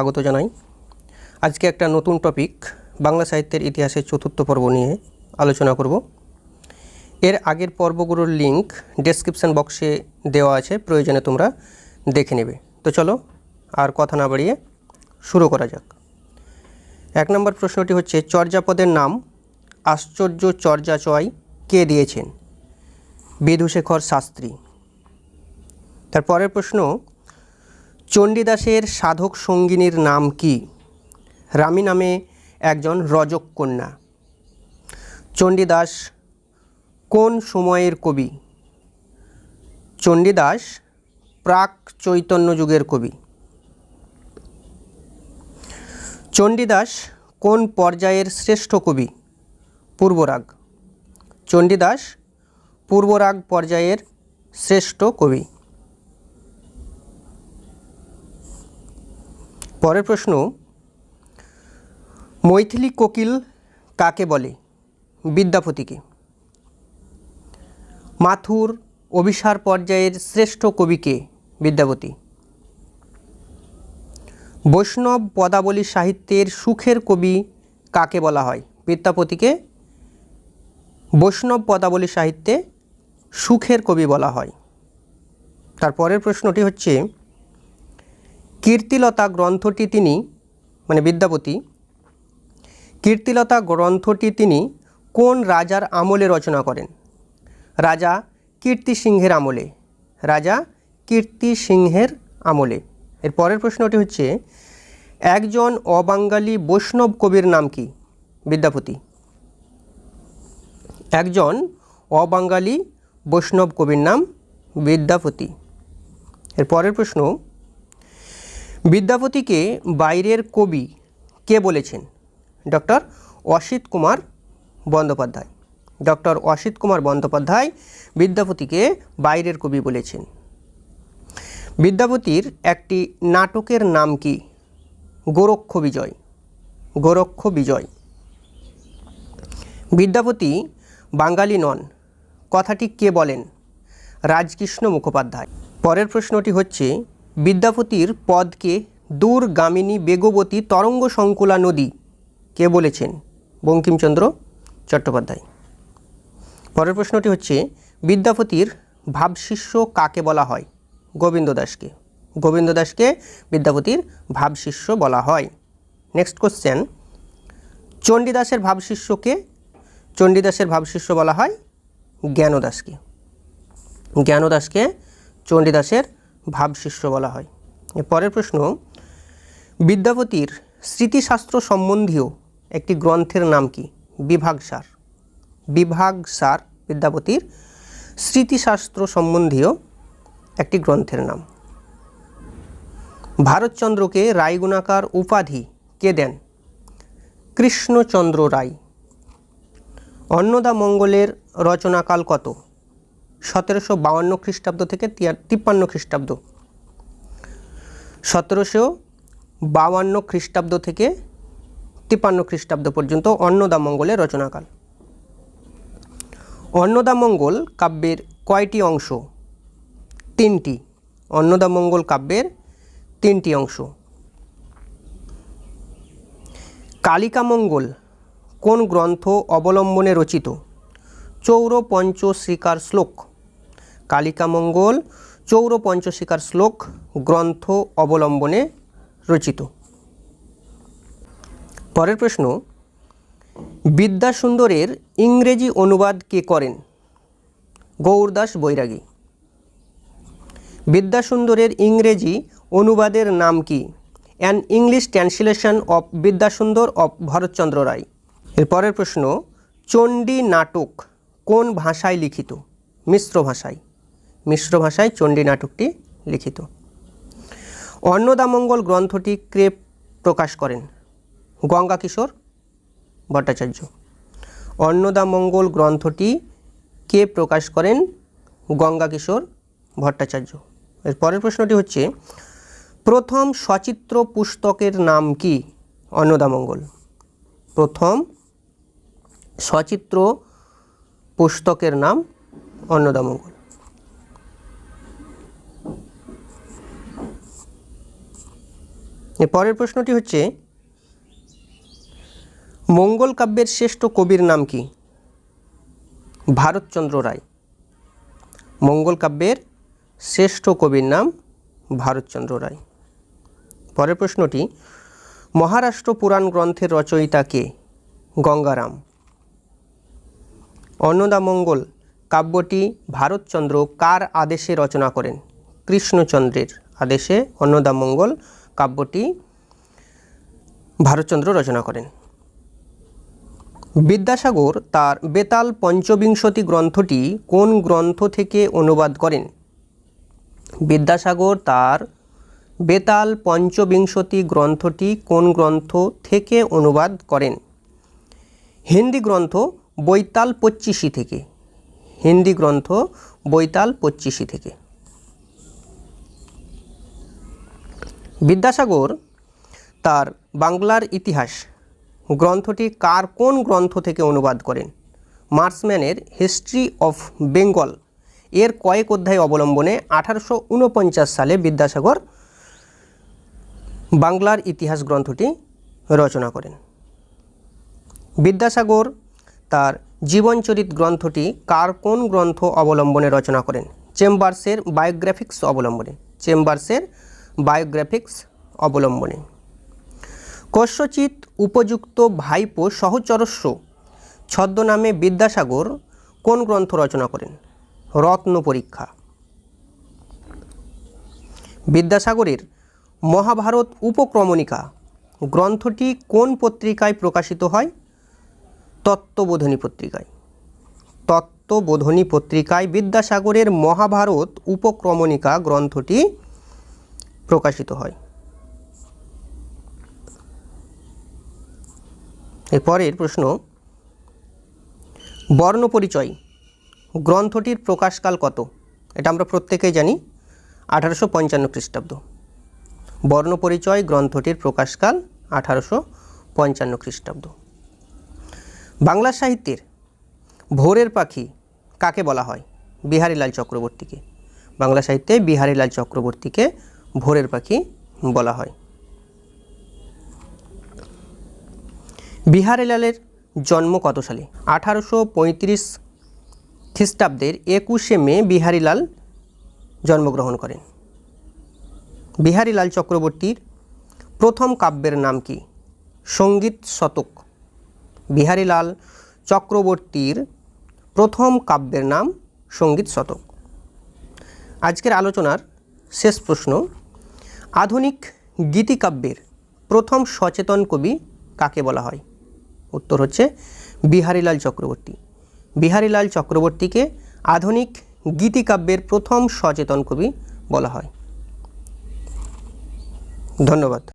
স্বাগত জানাই। আজকে একটা নতুন টপিক বাংলা সাহিত্যের ইতিহাসের চতুর্থ পর্ব নিয়ে আলোচনা করব। এর আগের পর্বগুলোর লিঙ্ক ডেসক্রিপশন বক্সে দেওয়া আছে, প্রয়োজনে তোমরা দেখে নেবে। তো চলো আর কথা না বাড়িয়ে শুরু করা যাক। 1 নম্বর প্রশ্নটি হচ্ছে, চর্যাপদের নাম আশ্চর্য চর্যাচয় কে দিয়েছেন? বিধুশেখর শাস্ত্রী। তার পরের প্রশ্ন, চণ্ডীদাসের সাধক সঙ্গিনীর নাম কি? রামী নামে একজন রজক কন্যা। চণ্ডীদাস কোন সময়ের কবি? চণ্ডীদাস প্রাক চৈতন্য যুগের কবি। চণ্ডীদাস কোন পর্যায়ের শ্রেষ্ঠ কবি? পূর্বরাগ। চণ্ডীদাস পূর্বরাগ পর্যায়ের শ্রেষ্ঠ কবি। পরের প্রশ্ন, মৈথিলী কোকিল কাকে বলে? বিদ্যাপতিকে। মাথুর অভিসার পর্যায়ের শ্রেষ্ঠ কবিকে? বিদ্যাপতি। বৈষ্ণব পদাবলী সাহিত্যের সুখের কবি কাকে বলা হয়? বিদ্যাপতিকে বৈষ্ণব পদাবলী সাহিত্যে সুখের কবি বলা হয়। তারপরের প্রশ্নটি হচ্ছে, কীর্তিলতা গ্রন্থটি তিনি বিদ্যাপতি কীর্তিলতা গ্রন্থটি তিনি কোন রাজার আমলে রচনা করেন? রাজা কীর্তিসিংহের আমলে। রাজা কীর্তিসিংহের আমলে। এর পরের প্রশ্নটি হচ্ছে, একজন অবাঙ্গালী বৈষ্ণব কবির নাম কি? বিদ্যাপতি। একজন অবাঙ্গালী বৈষ্ণব কবির নাম বিদ্যাপতি। এর পরের প্রশ্ন, বিদ্যাপতিকে বাইরের কবি কে বলেছেন? ডক্টর অসিত কুমার বন্দ্যোপাধ্যায়। ডক্টর অসিত কুমার বন্দ্যোপাধ্যায় বিদ্যাপতিকে বাইরের কবি বলেছেন। বিদ্যাপতির একটি নাটকের নাম কি? গোরক্ষ বিজয়। গোরক্ষ বিজয়। বিদ্যাপতি বাঙালি নন কথাটি কে বলেন? রাজকৃষ্ণ মুখোপাধ্যায়। পরের প্রশ্নটি হচ্ছে, বিদ্যাপতির পদকে দূরগামিনী বেগবতী তরঙ্গ সংকুলা নদী কে বলেছেন? বঙ্কিমচন্দ্র চট্টোপাধ্যায়। পরের প্রশ্নটি হচ্ছে, বিদ্যাপতির ভাবশিষ্য কাকে বলা হয়? গোবিন্দ দাসকে। গোবিন্দ দাসকে বিদ্যাপতির ভাবশিষ্য বলা হয়। Next question, চণ্ডীদাসের ভাবশিষ্যকে? চণ্ডীদাসের ভাবশিষ্য বলা হয় জ্ঞানদাসকে। জ্ঞানদাসকে চণ্ডীদাসের ভাবশিষ্য বলা হয়। পরের প্রশ্ন, বিদ্যাপতির স্মৃতিশাস্ত্র সম্বন্ধীয় একটি গ্রন্থের নাম কি? বিভাগসার। বিভাগসার বিদ্যাপতির স্মৃতিশাস্ত্র সম্বন্ধীয় একটি গ্রন্থের নাম। ভারতচন্দ্রকে রায়গুণাকার উপাধি কে দেন? কৃষ্ণচন্দ্র রায়। অন্নদামঙ্গলের রচনাকাল কত? 1752 খ্রিস্টাব্দ থেকে 53 খ্রিস্টাব্দ। 1752 খ্রিস্টাব্দ থেকে 53 খ্রিস্টাব্দ পর্যন্ত অন্নদামঙ্গলের রচনাকাল। অন্নদামঙ্গল কাব্যের কয়টি অংশ? 3টি। অন্নদামঙ্গল কাব্যের 3টি অংশ। কালিকামঙ্গল কোন গ্রন্থ অবলম্বনে রচিত? চৌরপঞ্চশিকার শ্লোক। কালিকামঙ্গল চৌরপঞ্চশিকার শ্লোক গ্রন্থ অবলম্বনে রচিত। পরের প্রশ্ন, বিদ্যাসুন্দরের ইংরেজি অনুবাদ কে করেন? গৌরদাস বৈরাগী। বিদ্যাসুন্দরের ইংরেজি অনুবাদের নাম কি? An English translation of Vidyasundar of Bharatchandra Ray. এর পরের প্রশ্ন, চণ্ডী নাটক কোন ভাষায় লিখিত? মিশ্র ভাষায়। মিশ্র ভাষায় চণ্ডী নাটকটি লিখিত। অন্নদামঙ্গল গ্রন্থটি কে প্রকাশ করেন? গঙ্গাকিশোর ভট্টাচার্য। অন্নদামঙ্গল গ্রন্থটি কে প্রকাশ করেন? গঙ্গাকিশোর ভট্টাচার্য। এর পরের প্রশ্নটি হচ্ছে, প্রথম সচিত্র পুস্তকের নাম কি? অন্নদামঙ্গল। প্রথম সচিত্র পুস্তকের নাম অন্নদামঙ্গল। এর পরের প্রশ্নটি হচ্ছে মঙ্গল কাব্যের শ্রেষ্ঠ কবির নাম কি? ভারতচন্দ্র রায়। মঙ্গল কাব্যের শ্রেষ্ঠ কবির নাম ভারতচন্দ্র রায়। পরের প্রশ্নটি মহারাষ্ট্র পুরাণ গ্রন্থের রচয়িতা কে? গঙ্গারাম। অন্নদামঙ্গল কাব্যটি ভারতচন্দ্র কার আদেশে রচনা করেন? কৃষ্ণচন্দ্রের আদেশে অন্নদামঙ্গল কাব্যটি ভারতচন্দ্র রচনা করেন। বিদ্যাসাগর তার বেতাল পঞ্চবিংশতি গ্রন্থটি কোন গ্রন্থ থেকে অনুবাদ করেন? বিদ্যাসাগর তার বেতাল পঞ্চবিংশতি গ্রন্থটি কোন গ্রন্থ থেকে অনুবাদ করেন? হিন্দি গ্রন্থ বৈতাল পচ্চিশি থেকে। হিন্দি গ্রন্থ বৈতাল পচ্চিশি থেকে। বিদ্যাসাগর তার বাংলার ইতিহাস গ্রন্থটি কার কোন গ্রন্থ থেকে অনুবাদ করেন? মার্সম্যানের হিস্ট্রি অফ বেঙ্গল এর কয়েক অধ্যায় অবলম্বনে 1849 সালে বিদ্যাসাগর বাংলার ইতিহাস গ্রন্থটি রচনা করেন। বিদ্যাসাগর তার জীবনচরিত গ্রন্থটি কার কোন গ্রন্থ অবলম্বনে রচনা করেন? চেম্বার্সের বায়োগ্রাফিক্স অবলম্বনে। চেম্বার্সের বায়োগ্রাফিক্স অবলম্বনে। কস্যচিৎ উপযুক্ত ভাইপো সহচরস্য ছদ্মনামে বিদ্যাসাগর কোন গ্রন্থ রচনা করেন? রত্ন পরীক্ষা। বিদ্যাসাগরের মহাভারত উপক্রমণিকা গ্রন্থটি কোন পত্রিকায় প্রকাশিত হয়? তত্ত্ববোধিনী পত্রিকায়। তত্ত্ববোধিনী পত্রিকায় বিদ্যাসাগরের মহাভারত উপক্রমণিকা গ্রন্থটি প্রকাশিত হয়। এরপরের প্রশ্ন বর্ণপরিচয় গ্রন্থটির প্রকাশকাল কত? এটা আমরা প্রত্যেকেই জানি 1855 খ্রিস্টাব্দ। বর্ণপরিচয় গ্রন্থটির প্রকাশকাল 1855 খ্রিস্টাব্দ। বাংলা সাহিত্যের ভোরের পাখি কাকে বলা হয়? বিহারীলাল চক্রবর্তীকে। বাংলা সাহিত্যে বিহারীলাল চক্রবর্তীকে ভোরের পাখি বলা হয়। বিহারীলালের জন্ম কত সালে? 1835 খ্রিস্টাব্দের 21শে মে বিহারীলাল জন্মগ্রহণ করেন। বিহারীলাল চক্রবর্তীর প্রথম কাব্যের নাম কি? সঙ্গীত শতক। বিহারীলাল চক্রবর্তীর প্রথম কাব্যের নাম সঙ্গীত শতক। আজকের আলোচনার শেষ প্রশ্ন আধুনিক গীতিকাব্যের প্রথম সচেতন কবি কাকে বলা হয়? উত্তর হচ্ছে বিহারীলাল চক্রবর্তী। বিহারীলাল চক্রবর্তীকে আধুনিক গীতিকাব্যের প্রথম সচেতন কবি বলা হয়। ধন্যবাদ।